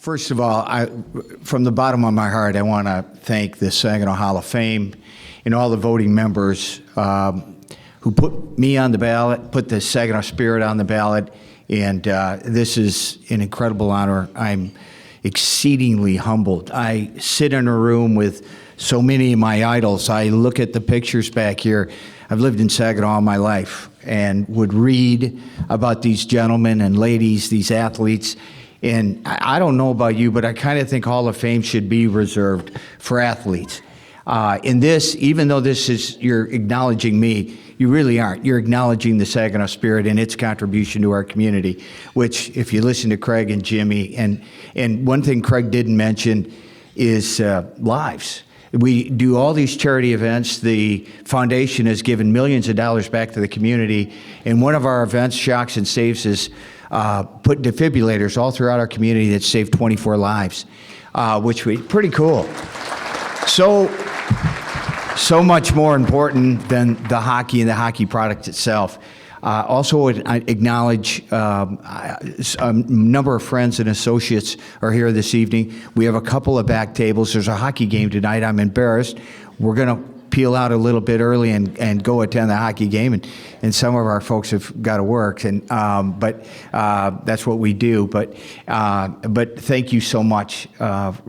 First of all, from the bottom of my heart, I want to thank the Saginaw Hall of Fame and all the voting members who put me on the ballot, put the Saginaw Spirit on the ballot, and this is an incredible honor. I'm exceedingly humbled. I sit in a room with so many of my idols. I look at the pictures back here. I've lived in Saginaw all my life and would read about these gentlemen and ladies, these athletes. And I don't know about you, but I kind of think Hall of Fame should be reserved for athletes. In this, even though this is, you're acknowledging me, you really aren't. You're acknowledging the Saginaw Spirit and its contribution to our community, which, if you listen to Craig and Jimmy, and one thing Craig didn't mention is lives. We do all these charity events. The foundation has given millions of dollars back to the community. And one of our events, Shocks and Saves, is put defibrillators all throughout our community that saved 24 lives, which was pretty cool. So much more important than the hockey and the hockey product itself. Also, I acknowledge a number of friends and associates are here this evening. We have a couple of back tables. There's a hockey game tonight. I'm embarrassed. We're going to peel out a little bit early and go attend the hockey game, and some of our folks have got to work, but that's what we do. But thank you so much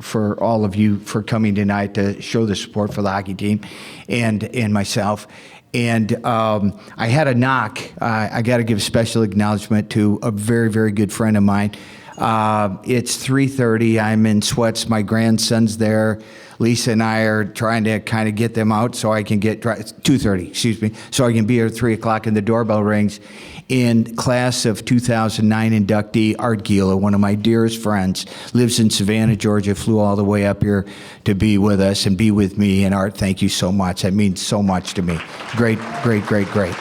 for all of you for coming tonight to show the support for the hockey team and myself. And I had a knock. I got to give special acknowledgement to a very, very good friend of mine. It's 3:30. I'm in sweats. My grandson's there. Lisa and I are trying to kind of get them out so I can get 2:30. Excuse me. So I can be here at 3 o'clock and the doorbell rings. In class of 2009 inductee Art Gila, one of my dearest friends, lives in Savannah, Georgia. Flew all the way up here to be with us and be with me. And Art, thank you so much. That means so much to me. Great, great, great, great.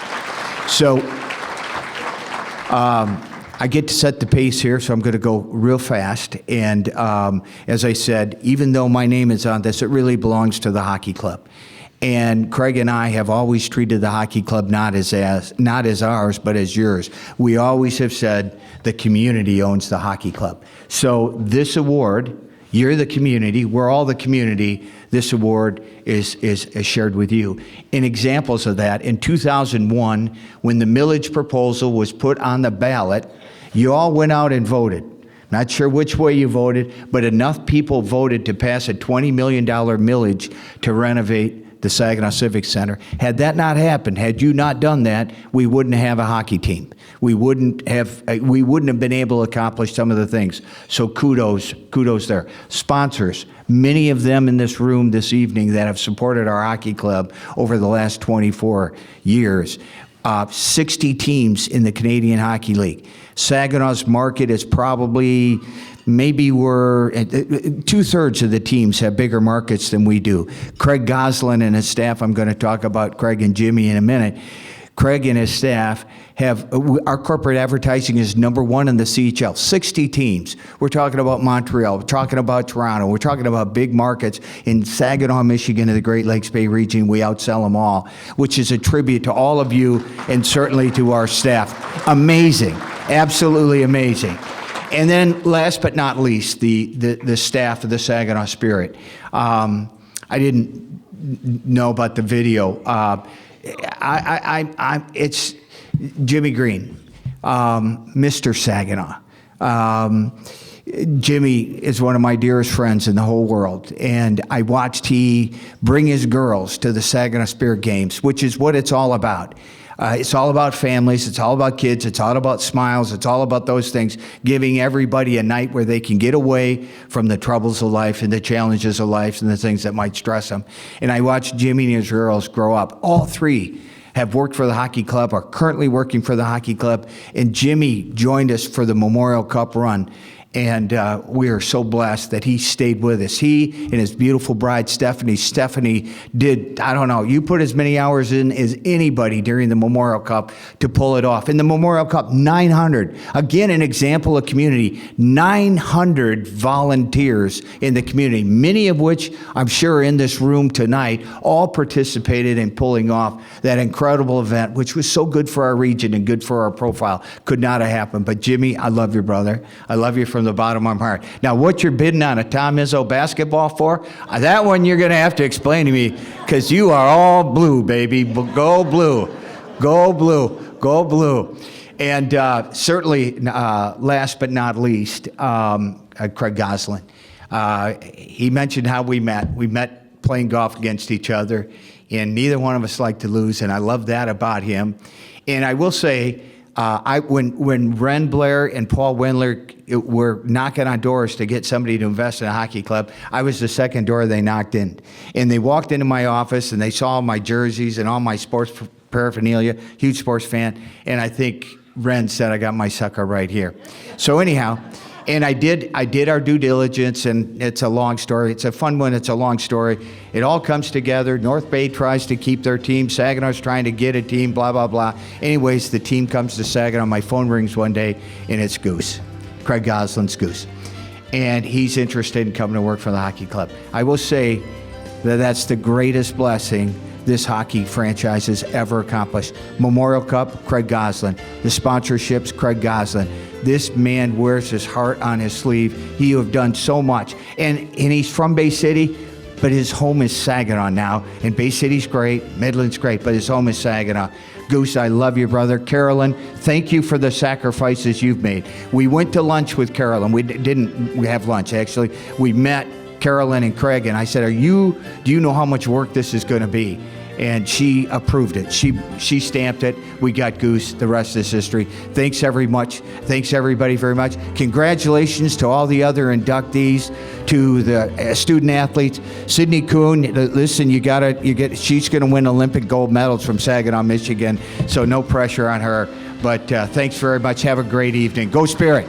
So. I get to set the pace here, so I'm going to go real fast. And as I said, even though my name is on this, it really belongs to the hockey club. And Craig and I have always treated the hockey club not as ours, but as yours. We always have said the community owns the hockey club. So this award, you're the community, we're all the community. This award is shared with you. And examples of that, in 2001, when the millage proposal was put on the ballot, you all went out and voted. Not sure which way you voted, but enough people voted to pass a $20 million millage to renovate the Saginaw Civic Center. Had that not happened, had you not done that, we wouldn't have a hockey team. We wouldn't have been able to accomplish some of the things. So kudos there. Sponsors, many of them in this room this evening that have supported our hockey club over the last 24 years. 60 teams in the Canadian Hockey League. Saginaw's market is probably, maybe we're, 2/3 of the teams have bigger markets than we do. Craig Goslin and his staff, I'm going to talk about Craig and Jimmy in a minute. Craig and his staff have, our corporate advertising is #1 in the CHL, 60 teams. We're talking about Montreal, we're talking about Toronto, we're talking about big markets in Saginaw, Michigan, and the Great Lakes Bay region. We outsell them all, which is a tribute to all of you and certainly to our staff. Amazing, absolutely amazing. And then last but not least, the staff of the Saginaw Spirit. I didn't know about the video. It's Jimmy Green, Mr. Saginaw. Jimmy is one of my dearest friends in the whole world, and I watched he bring his girls to the Saginaw Spirit Games, which is what it's all about. It's all about families, it's all about kids, it's all about smiles, it's all about those things, giving everybody a night where they can get away from the troubles of life and the challenges of life and the things that might stress them. And I watched Jimmy and his girls grow up. All three have worked for the hockey club, are currently working for the hockey club, and Jimmy joined us for the Memorial Cup run. And we are so blessed that he stayed with us. He and his beautiful bride, Stephanie. Stephanie did, I don't know, you put as many hours in as anybody during the Memorial Cup to pull it off. In the Memorial Cup, 900. Again, an example of community. 900 volunteers in the community, many of which I'm sure are in this room tonight, all participated in pulling off that incredible event, which was so good for our region and good for our profile. Could not have happened. But Jimmy, I love you, brother. I love you from the bottom of my heart. Now, what you're bidding on a Tom Izzo basketball for, that one you're going to have to explain to me, because you are all blue, baby. Go blue. Go blue. Go blue. And certainly, last but not least, Craig Goslin. He mentioned how we met. We met playing golf against each other, and neither one of us liked to lose, and I love that about him. And I will say, when Ren Blair and Paul Wendler were knocking on doors to get somebody to invest in a hockey club, I was the second door they knocked in. And they walked into my office, and they saw my jerseys and all my sports paraphernalia, huge sports fan, and I think Ren said, I got my sucker right here. So anyhow, and I did our due diligence, and it's a long story. It's a fun one. It's a long story. It all comes together. North Bay tries to keep their team. Saginaw's trying to get a team, blah, blah, blah. Anyways, the team comes to Saginaw. My phone rings one day, and it's Goose, Craig Goslin's Goose. And he's interested in coming to work for the hockey club. I will say that that's the greatest blessing this hockey franchise has ever accomplished. Memorial Cup, Craig Goslin. The sponsorships, Craig Goslin. This man wears his heart on his sleeve. He have done so much. And he's from Bay City, but his home is Saginaw now. And Bay City's great, Midland's great, but his home is Saginaw. Goose, I love you, brother. Carolyn, thank you for the sacrifices you've made. We went to lunch with Carolyn. We have lunch, actually. We met Carolyn and Craig, and I said, do you know how much work this is going to be? And she approved it. She stamped it. We got Goose. The rest is history. Thanks everybody very much. Congratulations to all the other inductees, to the student athletes. Sydney Kuhn, listen, she's going to win Olympic gold medals from Saginaw, Michigan. So no pressure on her. But thanks very much. Have a great evening. Go Spirit.